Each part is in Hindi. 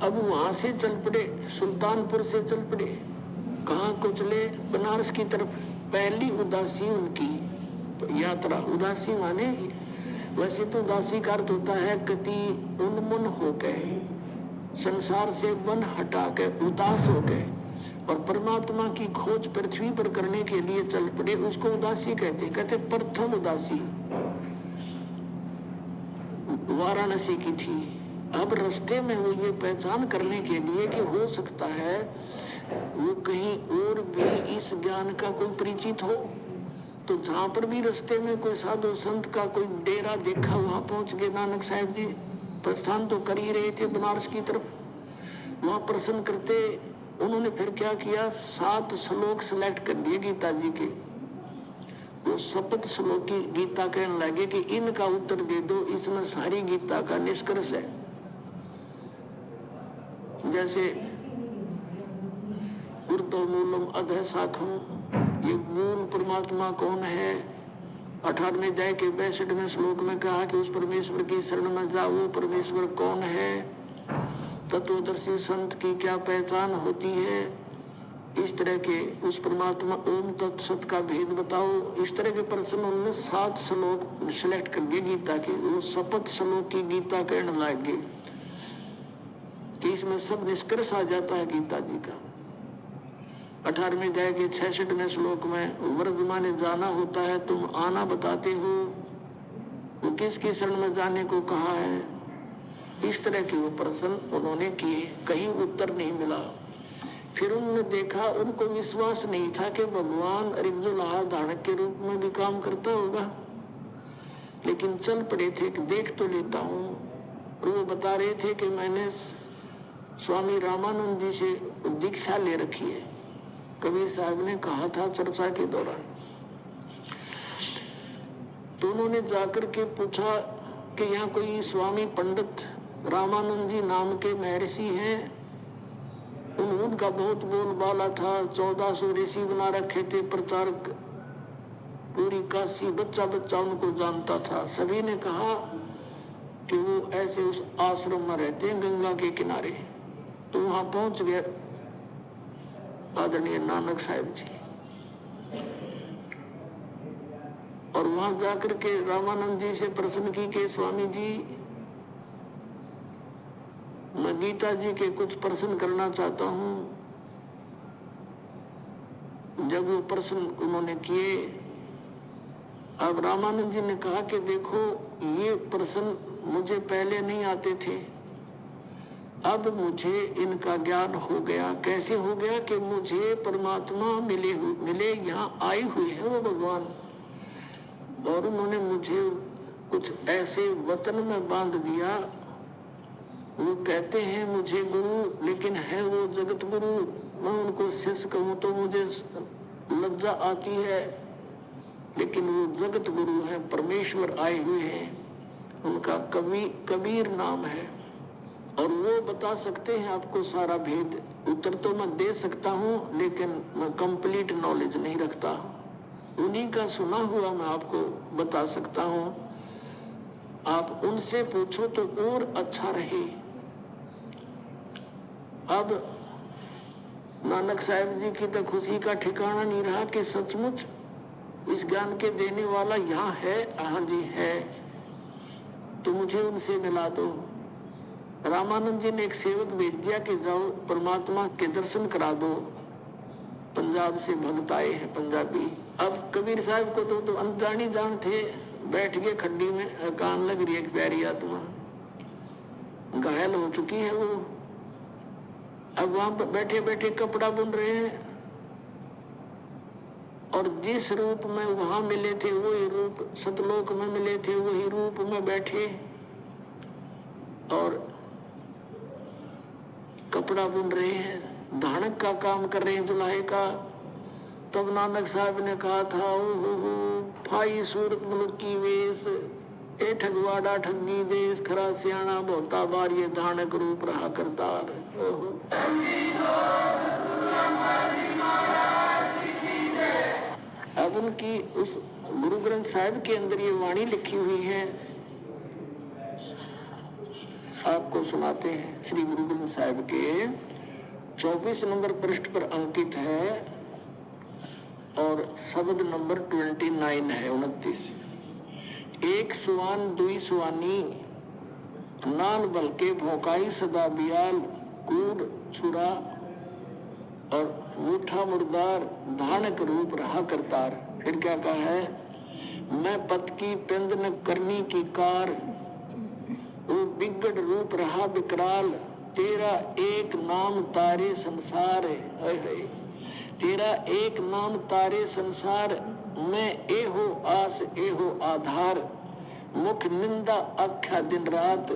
अब वहां से चल पड़े, सुल्तानपुर से चल पड़े। कहाँ को चले? बनारस की तरफ। पहली उदासी उनकी यात्रा। उदासी माने, वैसे तो उदासी का अर्थ होता है कति उन्मन हो गए, संसार से मन हटा के उदास हो गए और परमात्मा की खोज पृथ्वी पर करने के लिए चल पड़े, उसको उदासी कहते प्रथम उदासी वाराणसी की थी। अब रास्ते में वो ये पहचान करने के लिए कि हो सकता है वो कहीं और भी इस ज्ञान का कोई परिचित हो, तो जहां पर भी रास्ते में कोई साधु संत का कोई डेरा देखा वहां पहुंच गए। नानक साहब जी प्रस्थान तो कर ही रहे थे बनारस की तरफ, वहां प्रश्न करते उन्होंने फिर क्या किया, 7 श्लोक सिलेक्ट कर दिए गीता जी के। वो शपथ श्लोक की गीता कहने लगे कि इनका उत्तर दे दो, इसमें सारी गीता का निष्कर्ष है। जैसे ऊर्ध्व मूलम अधः शाखम, ये मूल परमात्मा कौन है? 18वें अध्याय के 62वें श्लोक में कहा कि उस परमेश्वर की शरण में जाओ। वो परमेश्वर कौन है? तत्वदर्शी संत की क्या पहचान होती है? इस तरह के उस परमात्मा ओम तत्सत का भेद बताओ। इस तरह के प्रश्न उन्होंने 7 श्लोक सिलेक्ट कर दिए गीता के। वो शपथ श्लोक की गीता कहने लगे कि इसमें सब निष्कर्ष आ जाता है गीता जी का। 18वें अध्याय के 66वें श्लोक में वर्धमान जाना होता है, तुम आना बताते हो, वो किसकी शरण में जाने को कहा है? इस तरह के वो प्रश्न उन्होंने किए, कहीं उत्तर नहीं मिला। फिर उन्होंने देखा, उनको विश्वास नहीं था कि भगवान रिक्जुलाहा धारक के रूप में भी काम करता होगा, लेकिन चल पड़े थे कि देख तो लेता हूँ। और वो बता रहे थे कि मैंने स्वामी रामानंद जी से दीक्षा ले रखी है, कबीर साहब ने कहा था चर्चा के दौरान। तो उन्होंने जाकर के पूछा कि यहाँ कोई स्वामी पंडित रामानंद जी नाम के महर्षि हैं, उनका बहुत बोलबाला था, 1400 ऋषि बना रखे थे, प्रचारक पूरी काशी बच्चा बच्चा उनको जानता था। सभी ने कहा कि वो ऐसे उस आश्रम में रहते हैं गंगा के किनारे। तो वहां पहुंच गए आदरणीय नानक साहब जी, और वहां जाकर के रामानंद जी से प्रश्न की कि स्वामी जी, मैं गीता जी के कुछ प्रश्न करना चाहता हूं। जब वो प्रश्न उन्होंने किए, अब रामानंद जी ने कहा कि देखो, ये प्रश्न मुझे पहले नहीं आते थे, अब मुझे इनका ज्ञान हो गया। कैसे हो गया? कि मुझे परमात्मा मिले यहाँ आए हुए हैं वो भगवान, और उन्होंने मुझे कुछ ऐसे वचन में बांध दिया। वो कहते हैं मुझे गुरु, लेकिन है वो जगत गुरु। मैं उनको शिष्य कहूँ तो मुझे लज्जा आती है, लेकिन वो जगत गुरु है, परमेश्वर आए हुए हैं। उनका कबीर नाम है, और वो बता सकते हैं आपको सारा भेद। उत्तर तो मैं दे सकता हूँ, लेकिन मैं कंप्लीट नॉलेज नहीं रखता। उन्हीं का सुना हुआ मैं आपको बता सकता हूँ। आप उनसे पूछो तो और अच्छा रहे। अब नानक साहब जी की तो खुशी का ठिकाना नहीं रहा कि सचमुच इस ज्ञान के देने वाला यहाँ है। हाँ जी है, तो मुझे उनसे मिला दो। रामानंद जी ने एक सेवक भेज दिया कि जाओ परमात्मा के दर्शन करा दो। पंजाब से भक्त आए हैं पंजाबी। अब कबीर साहब को तो अनजानी जान थे, बैठ गए खड्डी में, कान लग रही एक प्यारी आत्मा, घायल हो चुकी है वो। अब वहां पर बैठे बैठे कपड़ा बुन रहे हैं, और जिस रूप में वहां मिले थे वही रूप सतलोक में मिले थे, वही रूप में बैठे और कपड़ा बुन रहे हैं, धानक का काम कर रहे हैं दुल्हे का। तब नानक साहब ने कहा था, ओ फाई सूरत मुल्क की वेश, ए ठगवाड़ा ठगी देश, खरा सियाणा बहुता बार ये धानक रूप रहा करतार। अब उनकी उस गुरु ग्रंथ साहिब के अंदर ये वाणी लिखी हुई है आपको सुनाते हैं। श्री गुरु ग्रंथ साहिब के 24 नंबर पृष्ठ पर अंकित है और शब्द नंबर 29 है, 29। एक सुवान दुई सुवानी, नान बल के भोकाई सदा बियाल, कूड़ छुरा और मूठा मुर्दार, धानक रूप रहा करतार। फिर क्या कहा है? मैं पत की पिंद न करनी की कार, वो बिगड़ रूप रहा विकराल, तेरा एक नाम तारे संसार है, तेरा एक नाम तारे संसार, मैं एहो आस एहो आधार, मुख निंदा आख्या दिन रात,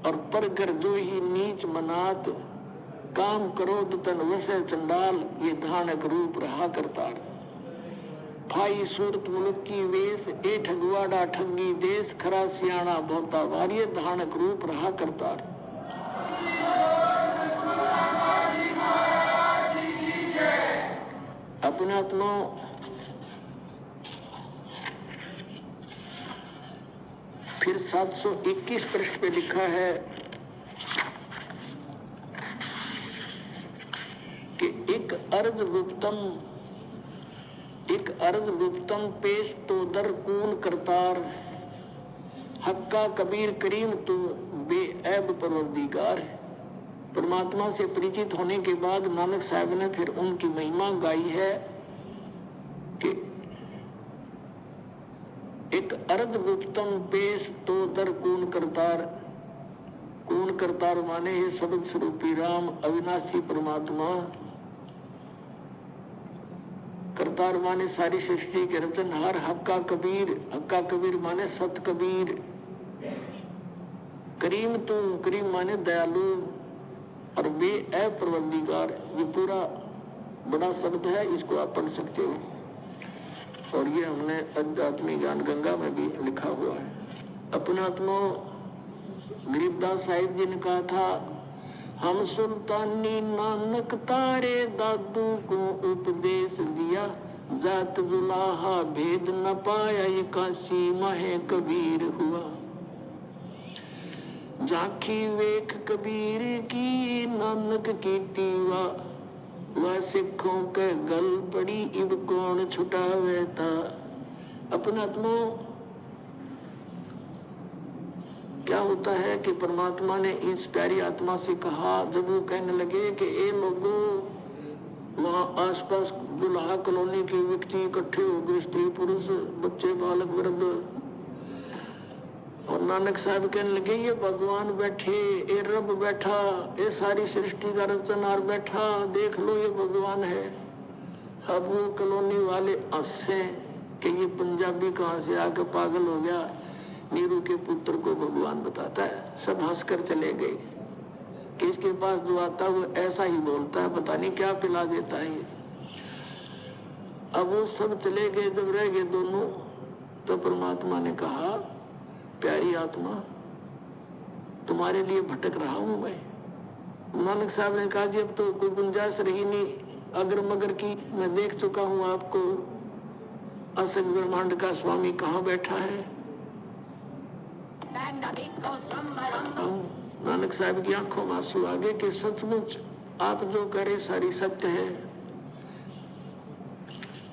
और परगर जो ही नीच मनात, काम करो तन वसे चंडाल, ये धानक रूप रहा करतार। भाई सूरत मुल्क की वेश, ए ठगवाड़ा ठगी देश, खरा सियाणा बहुता वारिय, धानक रूप रहा करतार। अपने आत्मा फिर 721 पृष्ठ पे लिखा है कि एक अर्ज गुप्तम पेश तो दर कून करतार, हक्का कबीर करीम तो बेऐब परवरदिगार। परमात्मा से परिचित होने के बाद नानक साहब ने फिर उनकी महिमा गाई है कि एक अर्ध गुप्तम पेश तो दर कून करतार। कून करतार माने ये शब्द स्वरूपी राम अविनाशी परमात्मा, करतार माने सारी सृष्टि के रचनहार, हक्का कबीर माने सत कबीर, करीम तू करीम माने दयालु, और बेऐब परवरदिगार। ये पूरा बड़ा शब्द है, इसको आप पढ़ सकते हो, और ये हमने अध्यात्मिक ज्ञान गंगा में भी लिखा हुआ है। अपनात्मा गरीबदास साहिब जी ने कहा था, हम सुल्तानी नानक तारे दादू को उपदेश दिया, जात जुलाहा भेद न पाया, ये काशी माहे कबीर हुआ। झांकी वेख कबीर की नानक की तीवा, वह सिखों के गल पड़ी, इब कौन छुटावे था। अपना आत्मा क्या होता है कि परमात्मा ने इस प्यारी आत्मा से कहा, जब वो कहने लगे कि ए लोगों, वहाँ आसपास दुल्हा कॉलोनी के व्यक्ति इकट्ठे हो गए, स्त्री पुरुष बच्चे बालक वृद्ध, और नानक साहब कहने लगे ये भगवान बैठे, ये रब बैठा, ये सारी सृष्टि का रचनहार बैठा, देख लो ये भगवान है। अब वो कॉलोनी वाले हंसे कि ये पंजाबी कहाँ से आकर पागल हो गया, नीरू के पुत्र को भगवान बताता है। सब हंसकर चले गए कि इसके पास जो आता है वो ऐसा ही बोलता है, पता नहीं क्या पिला देता है। अब वो सब चले गए, जब रह गए दोनों, तो परमात्मा ने कहा, प्यारी आत्मा तुम्हारे लिए भटक रहा हूं मैं। नानक साहब ने कहा, जी अब तो कोई गुंजाइश रही नहीं, अगर मगर की मैं देख चुका हूं आपको, असंग ब्रह्मांड का स्वामी कहाँ बैठा है। नानक साहब की आंखों में आंसू आ गए कि सचमुच आप जो करे सारी सत्य है।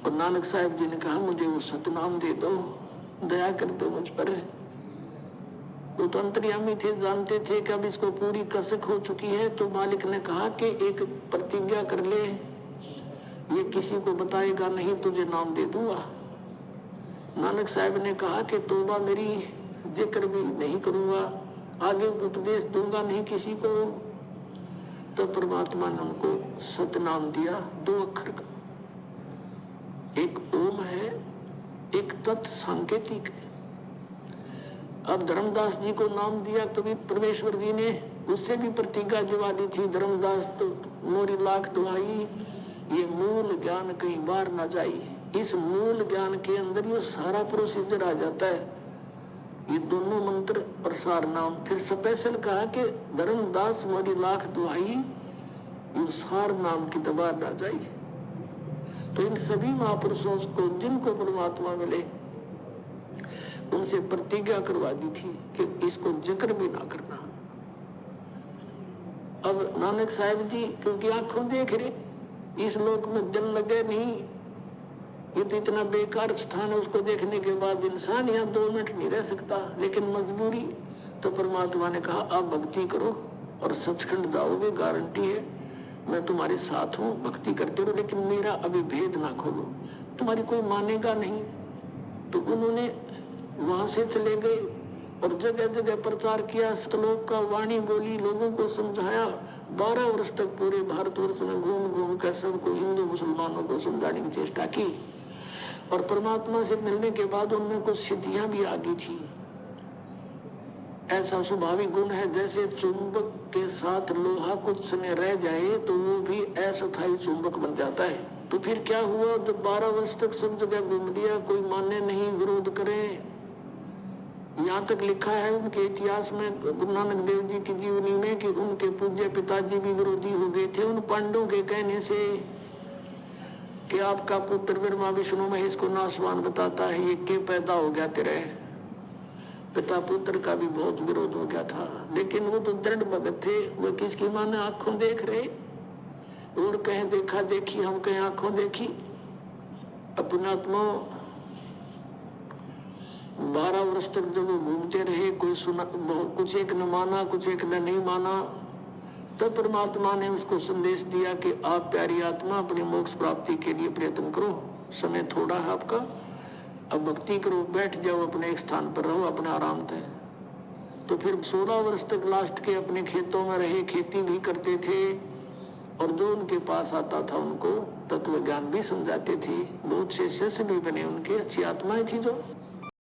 और नानक साहब जी ने कहा, मुझे वो सतनाम दे दो, दया कर दो मुझ पर। वो तो अंतर्यामी थे, जानते थे कि अब इसको पूरी कसक हो चुकी है, तो मालिक ने कहा कि एक प्रतिज्ञा कर ले, ये किसी को बताएगा नहीं, तुझे नाम दे दूंगा। नानक साहब ने कहा कि तौबा मेरी, जिक्र भी नहीं करूंगा, आगे उपदेश दूंगा नहीं किसी को। तो परमात्मा ने उनको सतनाम दिया, 2 अक्षर का, एक ओम है, एक तत् सांकेतिक है। अब धर्मदास जी को नाम दिया कभी परमेश्वर जी ने, उससे भी प्रतिज्ञा जुवाली थी, धर्मदास तो मोरी लाख दुहाई, ये मूल ज्ञान कहीं बाहर ना जाए। इस मूल ज्ञान के अंदर ये सारा प्रोसीजर आ जाता है, ये दोनों मंत्र और सार नाम। फिर स्पेशल कहा कि धर्मदास मोरी लाख दुहाई, ये सार नाम की दबार ना जाए। तो इन सभी महापुरुषों को जिनको परमात्मा मिले, उनसे प्रतिज्ञा करवा दी थी कि इसको जिक्र भी ना करना। अब नानक साहब जी क्योंकि आंखों देख रहे, इस लोक में दिल लगे नहीं, ये तो इतना बेकार स्थान है, उसको देखने के बाद इंसान यहाँ 2 मिनट नहीं रह सकता, लेकिन मजबूरी। तो परमात्मा ने कहा आप भक्ति करो और सचखंड जाओगे, गारंटी है, मैं तुम्हारे साथ हूँ, भक्ति करते रहो, लेकिन मेरा अभी भेद ना खोलो, तुम्हारी कोई मानेगा नहीं। तो उन्होंने वहां से चले गए और जगह जगह प्रचार किया, श्लोक का वाणी बोली, लोगों को समझाया। 12 वर्ष तक पूरे भारतवर्ष में घूम घूम कर सबको, हिंदू मुसलमानों को समझाने की चेष्टा की। और परमात्मा से मिलने के बाद उनमें कुछ सिद्धियां भी आ गई थी। ऐसा स्वाभाविक गुण है, जैसे चुंबक के साथ लोहा कुछ समय रह जाए तो वो भी अस्थायी चुंबक बन जाता है। तो फिर क्या हुआ, जब 12 वर्ष तक सब जगह घूम लिया, कोई माने नहीं, विरोध करे। यहाँ तक लिखा है उनके इतिहास में, गुरु नानक देव जी की जीवनी में, कि उनके पूज्य पिताजी भी विरोधी हो गए थे उन पांडवों के कहने से कि आपका पुत्र ब्रह्मा विष्णु महेश को नासवान बताता है, ये के पैदा हो गया तेरे। पिता पुत्र का भी बहुत विरोध हो गया था, लेकिन वो तो दृढ़ भगत थे, वो किसकी माने आंखों देख रहे, और कहें देखा देखी, हम कहें आंखों देखी। अपना आत्मा 12 वर्ष तक जब वो घूमते रहे, कोई सुना, कुछ एक न माना, कुछ एक ने नहीं माना, तब तो परमात्मा ने उसको संदेश दिया कि आप प्यारी आत्मा अपनी मोक्ष प्राप्ति के लिए प्रयत्न करो, समय थोड़ा है आपका, अब भक्ति करो, बैठ जाओ अपने एक स्थान पर, रहो अपने आराम से। तो फिर 16 वर्ष तक लास्ट के अपने खेतों में रहे, खेती भी करते थे, और जो उनके पास आता था उनको तत्व ज्ञान भी समझाते थे। बहुत से शिष्य भी बने उनके, अच्छी आत्माएं थी जो।